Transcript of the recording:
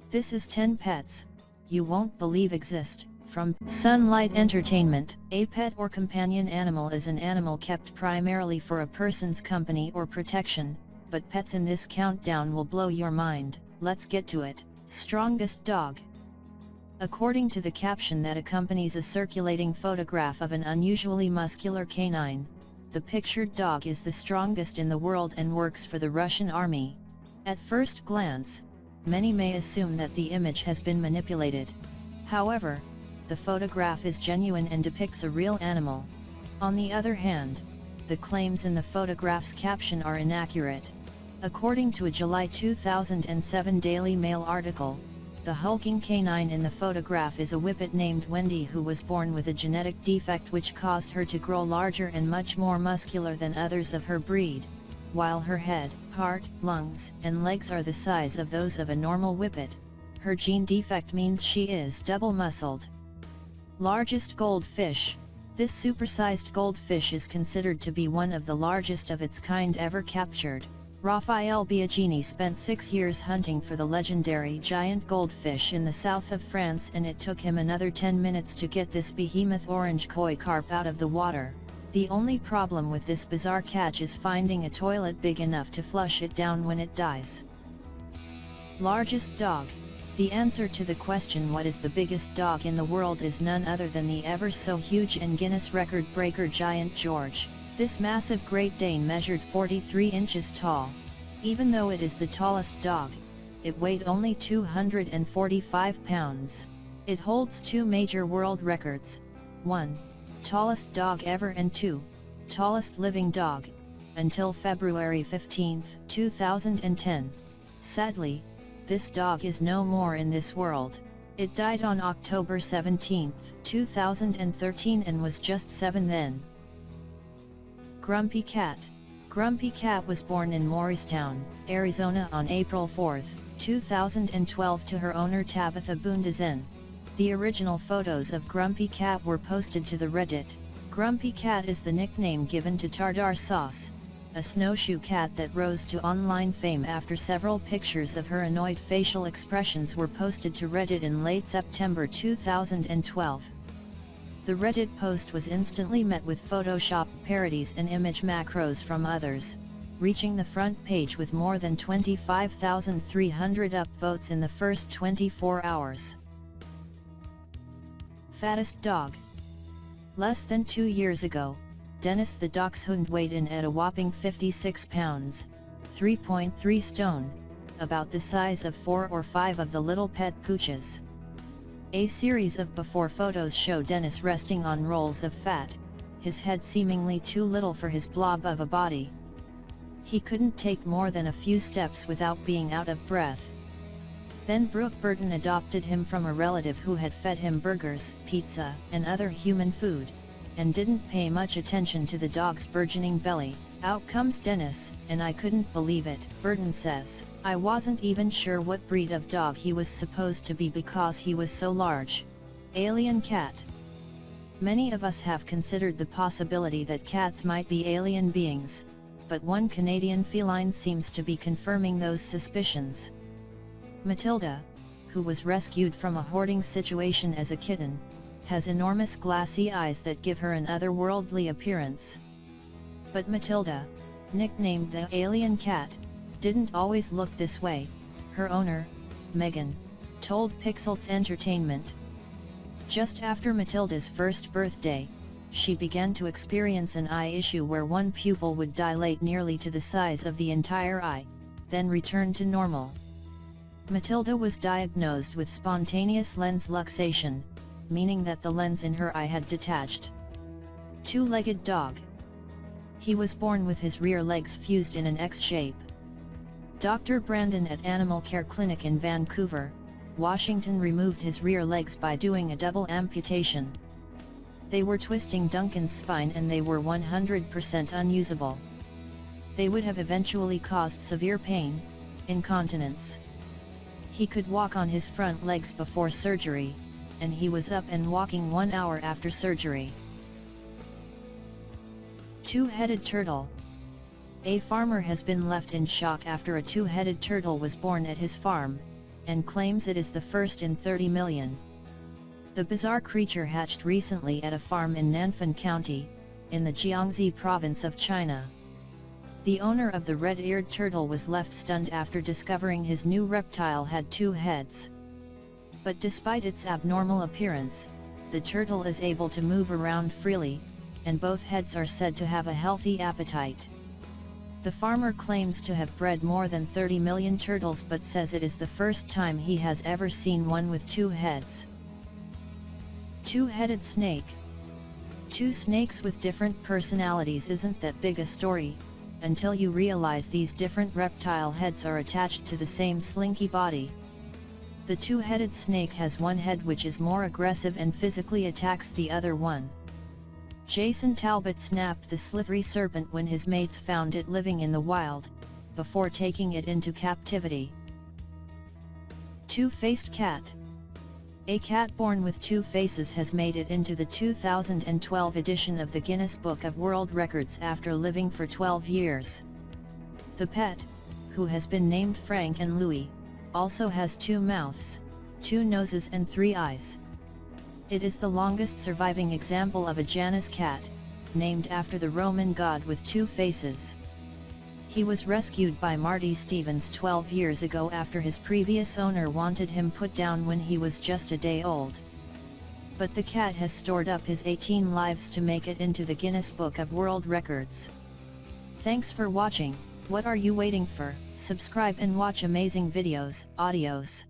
This is 10 pets you won't believe exist. From Sunlight Entertainment. A pet or companion animal is an animal kept primarily for a person's company or protection, but pets in this countdown will blow your mind. Let's get to it. Strongest dog. According to the caption that accompanies a circulating photograph of an unusually muscular canine, the pictured dog is the strongest in the world and works for the Russian army. At first glance, many may assume that the image has been manipulated. However, the photograph is genuine and depicts a real animal. On the other hand, the claims in the photograph's caption are inaccurate. According to a July 2007 Daily Mail article, the hulking canine in the photograph is a whippet named Wendy who was born with a genetic defect which caused her to grow larger and much more muscular than others of her breed, while her head, heart, lungs, and legs are the size of those of a normal whippet. Her gene defect means she is double-muscled. Largest goldfish. This supersized goldfish is considered to be one of the largest of its kind ever captured. Raphael Biagini spent 6 years hunting for the legendary giant goldfish in the south of France, and it took him another 10 minutes to get this behemoth orange koi carp out of the water. The only problem with this bizarre catch is finding a toilet big enough to flush it down when it dies. Largest dog. The answer to the question what is the biggest dog in the world is none other than the ever so huge and Guinness record breaker Giant George. This massive Great Dane measured 43 inches tall. Even though it is the tallest dog, it weighed only 245 pounds. It holds 2 major world records: 1. Tallest dog ever, and 2. Tallest living dog, until February 15, 2010. Sadly, this dog is no more in this world. It died on October 17, 2013 and was just 7 then. Grumpy Cat. Grumpy Cat was born in Morristown, Arizona on April 4, 2012 to her owner Tabitha Bundazen. The original photos of Grumpy Cat were posted to the Reddit. Grumpy Cat is the nickname given to Tartar Sauce, a snowshoe cat that rose to online fame after several pictures of her annoyed facial expressions were posted to Reddit in late September 2012. The Reddit post was instantly met with Photoshop parodies and image macros from others, reaching the front page with more than 25,300 upvotes in the first 24 hours. Fattest dog. Less than 2 years ago, Dennis the dachshund weighed in at a whopping 56 pounds, 3.3 stone, about the size of 4 or 5 of the little pet pooches. A series of before photos show Dennis resting on rolls of fat, his head seemingly too little for his blob of a body. He couldn't take more than a few steps without being out of breath. Then Brooke Burton adopted him from a relative who had fed him burgers, pizza, and other human food, and didn't pay much attention to the dog's burgeoning belly. Out comes Dennis, and I couldn't believe it, Burton says. I wasn't even sure what breed of dog he was supposed to be because he was so large. Alien cat. Many of us have considered the possibility that cats might be alien beings, but one Canadian feline seems to be confirming those suspicions. Matilda, who was rescued from a hoarding situation as a kitten, has enormous glassy eyes that give her an otherworldly appearance. But Matilda, nicknamed the alien cat, didn't always look this way, her owner, Megan, told Pixels Entertainment. Just after Matilda's first birthday, she began to experience an eye issue where one pupil would dilate nearly to the size of the entire eye, then return to normal. Matilda was diagnosed with spontaneous lens luxation, meaning that the lens in her eye had detached. Two-legged dog. He was born with his rear legs fused in an X shape. Dr. Brandon at Animal Care Clinic in Vancouver, Washington removed his rear legs by doing a double amputation. They were twisting Duncan's spine and they were 100% unusable. They would have eventually caused severe pain, incontinence. He could walk on his front legs before surgery, and he was up and walking 1 hour after surgery. Two-headed turtle. A farmer has been left in shock after a two-headed turtle was born at his farm. and claims it is the first in 30 million. The bizarre creature hatched recently at a farm in Nanfan County, in the Jiangxi province of China. The owner of the red-eared turtle was left stunned after discovering his new reptile had 2 heads. But despite its abnormal appearance, the turtle is able to move around freely, and both heads are said to have a healthy appetite. The farmer claims to have bred more than 30 million turtles but says it is the first time he has ever seen one with 2 heads. Two-headed snake. 2 snakes with different personalities isn't that big a story, until you realize these different reptile heads are attached to the same slinky body. The 2-headed snake has one head which is more aggressive and physically attacks the other one. Jason Talbot snapped the slithery serpent when his mates found it living in the wild, before taking it into captivity. Two-faced cat. A cat born with 2 faces has made it into the 2012 edition of the Guinness Book of World Records after living for 12 years. The pet, who has been named Frank and Louie, also has 2 mouths, 2 noses and 3 eyes. It is the longest surviving example of a Janus cat, named after the Roman god with 2 faces. He was rescued by Marty Stevens 12 years ago after his previous owner wanted him put down when he was just a day old. But the cat has stored up his 18 lives to make it into the Guinness Book of World Records. Thanks for watching. What are you waiting for? Subscribe and watch amazing videos, audios.